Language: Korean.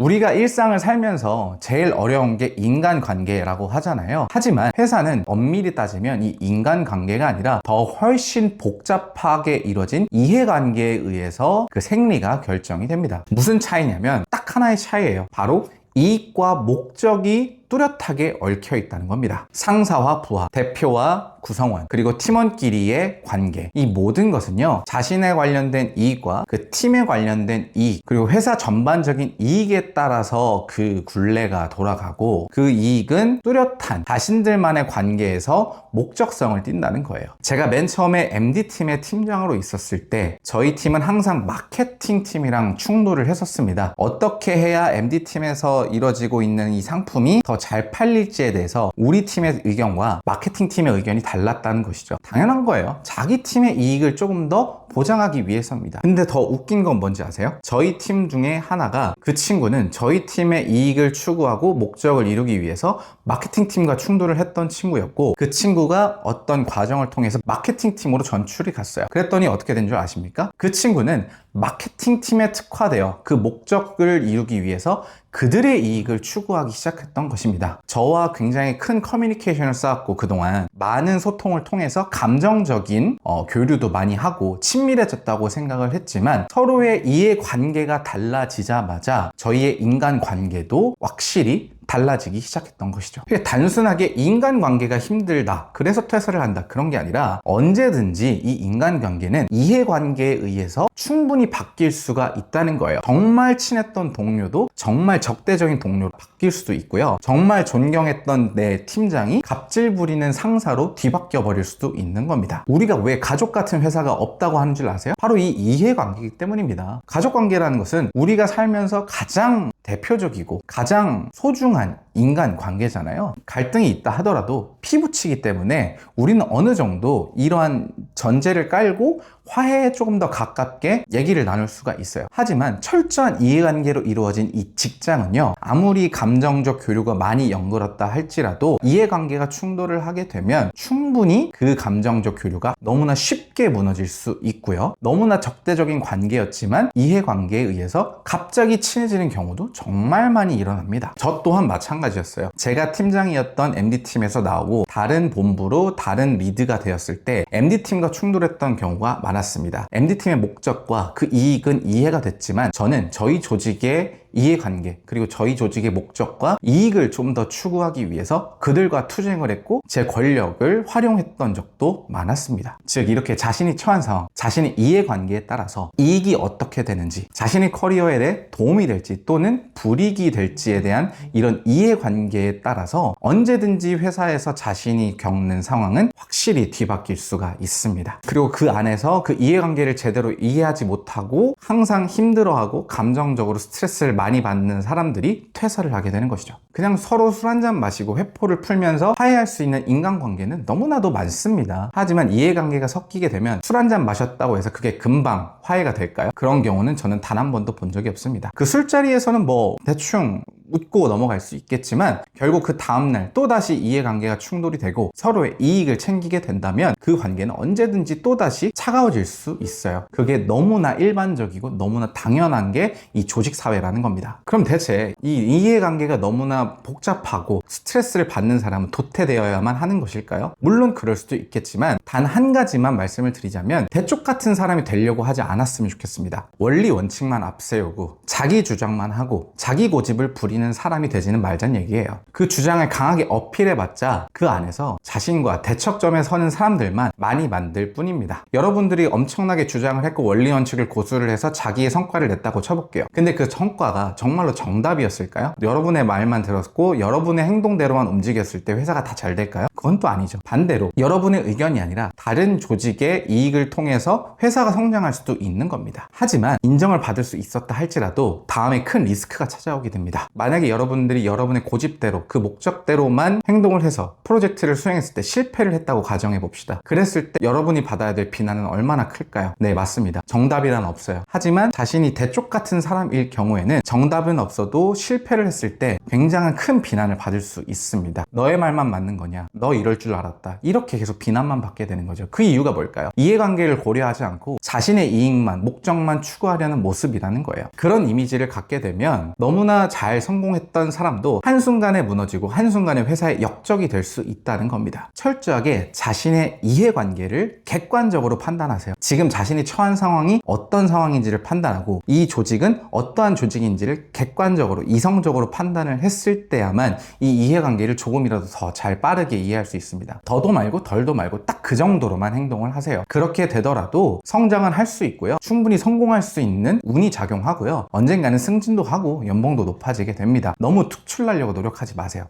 우리가 일상을 살면서 제일 어려운 게 인간관계라고 하잖아요. 하지만 회사는 엄밀히 따지면 이 인간관계가 아니라 더 훨씬 복잡하게 이루어진 이해관계에 의해서 그 생리가 결정이 됩니다. 무슨 차이냐면 딱 하나의 차이예요. 바로 이익과 목적이 뚜렷하게 얽혀 있다는 겁니다. 상사와 부하, 대표와 구성원, 그리고 팀원끼리의 관계, 이 모든 것은요, 자신에 관련된 이익과 그 팀에 관련된 이익, 그리고 회사 전반적인 이익에 따라서 그 굴레가 돌아가고, 그 이익은 뚜렷한 자신들만의 관계에서 목적성을 띈다는 거예요. 제가 맨 처음에 MD팀의 팀장으로 있었을 때 저희 팀은 항상 마케팅 팀이랑 충돌을 했었습니다. 어떻게 해야 MD팀에서 이루어지고 있는 이 상품이 더 잘 팔릴지에 대해서 우리 팀의 의견과 마케팅 팀의 의견이 달랐다는 것이죠. 당연한 거예요. 자기 팀의 이익을 조금 더 보장하기 위해서입니다. 근데 더 웃긴 건 뭔지 아세요? 저희 팀 중에 하나가, 그 친구는 저희 팀의 이익을 추구하고 목적을 이루기 위해서 마케팅 팀과 충돌을 했던 친구였고, 그 친구가 어떤 과정을 통해서 마케팅 팀으로 전출이 갔어요. 그랬더니 어떻게 된 줄 아십니까? 그 친구는 마케팅 팀에 특화되어 그 목적을 이루기 위해서 그들의 이익을 추구하기 시작했던 것입니다. 저와 굉장히 큰 커뮤니케이션을 쌓았고, 그동안 많은 소통을 통해서 감정적인 교류도 많이 하고 친밀해졌다고 생각을 했지만, 서로의 이해관계가 달라지자마자 저희의 인간관계도 확실히 달라지기 시작했던 것이죠. 단순하게 인간관계가 힘들다, 그래서 퇴사를 한다, 그런 게 아니라 언제든지 이 인간관계는 이해관계에 의해서 충분히 바뀔 수가 있다는 거예요. 정말 친했던 동료도 정말 적대적인 동료로 바뀔 수도 있고요. 정말 존경했던 내 팀장이 갑질 부리는 상사로 뒤바뀌어 버릴 수도 있는 겁니다. 우리가 왜 가족 같은 회사가 없다고 하는 줄 아세요? 바로 이 이해관계이기 때문입니다. 가족관계라는 것은 우리가 살면서 가장 대표적이고 가장 소중한 인간관계잖아요. 갈등이 있다 하더라도 피부치기 때문에 우리는 어느 정도 이러한 전제를 깔고 화해에 조금 더 가깝게 얘기를 나눌 수가 있어요. 하지만 철저한 이해관계로 이루어진 이 직장은요, 아무리 감정적 교류가 많이 연결했다 할지라도 이해관계가 충돌을 하게 되면 충분히 그 감정적 교류가 너무나 쉽게 무너질 수 있고요, 너무나 적대적인 관계였지만 이해관계에 의해서 갑자기 친해지는 경우도 정말 많이 일어납니다. 저 또한 마찬가지였어요. 제가 팀장이었던 MD팀에서 나오고 다른 본부로 다른 리드가 되었을 때 MD팀과 충돌했던 경우가 많았습니다. MD팀의 목적과 그 이익은 이해가 됐지만 저는 저희 조직의 이해관계, 그리고 저희 조직의 목적과 이익을 좀 더 추구하기 위해서 그들과 투쟁을 했고 제 권력을 활용했던 적도 많았습니다. 즉, 이렇게 자신이 처한 상황, 자신의 이해관계에 따라서 이익이 어떻게 되는지, 자신의 커리어에 대해 도움이 될지 또는 불이익이 될지에 대한 이런 이해관계에 따라서 언제든지 회사에서 자신이 겪는 상황은 확실히 뒤바뀔 수가 있습니다. 그리고 그 안에서 그 이해관계를 제대로 이해하지 못하고 항상 힘들어하고 감정적으로 스트레스를 많이 받는 사람들이 퇴사를 하게 되는 것이죠. 그냥 서로 술 한잔 마시고 회포를 풀면서 화해할 수 있는 인간관계는 너무나도 많습니다. 하지만 이해관계가 섞이게 되면 술 한잔 마셨다고 해서 그게 금방 화해가 될까요? 그런 경우는 저는 단 한 번도 본 적이 없습니다. 그 술자리에서는 뭐 대충 웃고 넘어갈 수 있겠지만 결국 그 다음날 또다시 이해관계가 충돌이 되고 서로의 이익을 챙기게 된다면 그 관계는 언제든지 또다시 차가워질 수 있어요. 그게 너무나 일반적이고 너무나 당연한 게 이 조직사회라는 겁니다. 그럼 대체 이 이해관계가 너무나 복잡하고 스트레스를 받는 사람은 도태되어야만 하는 것일까요? 물론 그럴 수도 있겠지만 단 한 가지만 말씀을 드리자면 대쪽 같은 사람이 되려고 하지 않았으면 좋겠습니다. 원리 원칙만 앞세우고 자기 주장만 하고 자기 고집을 부리는 사람이 되지는 말자는 얘기예요. 그 주장을 강하게 어필해봤자 그 안에서 자신과 대척점에 서는 사람들만 많이 만들 뿐입니다. 여러분들이 엄청나게 주장을 했고 원리 원칙을 고수를 해서 자기의 성과를 냈다고 쳐볼게요. 근데 그 성과가 정말로 정답이었을까요? 여러분의 말만 들었고 여러분의 행동대로만 움직였을 때 회사가 다 잘 될까요? 그건 또 아니죠. 반대로 여러분의 의견이 아니라 다른 조직의 이익을 통해서 회사가 성장할 수도 있는 겁니다. 하지만 인정을 받을 수 있었다 할지라도 다음에 큰 리스크가 찾아오게 됩니다. 만약에 여러분들이 여러분의 고집대로 그 목적대로만 행동을 해서 프로젝트를 수행했을 때 실패를 했다고 가정해 봅시다. 그랬을 때 여러분이 받아야 될 비난은 얼마나 클까요? 네, 맞습니다. 정답이란 없어요. 하지만 자신이 대쪽 같은 사람일 경우에는 정답은 없어도 실패를 했을 때 굉장한 큰 비난을 받을 수 있습니다. 너의 말만 맞는 거냐? 너 너 이럴 줄 알았다. 이렇게 계속 비난만 받게 되는 거죠. 그 이유가 뭘까요? 이해관계를 고려하지 않고 자신의 이익만, 목적만 추구하려는 모습이라는 거예요. 그런 이미지를 갖게 되면 너무나 잘 성공했던 사람도 한순간에 무너지고 한순간에 회사의 역적이 될 수 있다는 겁니다. 철저하게 자신의 이해관계를 객관적으로 판단하세요. 지금 자신이 처한 상황이 어떤 상황인지를 판단하고 이 조직은 어떠한 조직인지를 객관적으로 이성적으로 판단을 했을 때야만 이 이해관계를 조금이라도 더 잘 빠르게 이해할 수 있습니다. 더도 말고 덜도 말고 딱 그 정도로만 행동을 하세요. 그렇게 되더라도 성장은 할 수 있고요. 충분히 성공할 수 있는 운이 작용하고요. 언젠가는 승진도 하고 연봉도 높아지게 됩니다. 너무 특출나려고 노력하지 마세요.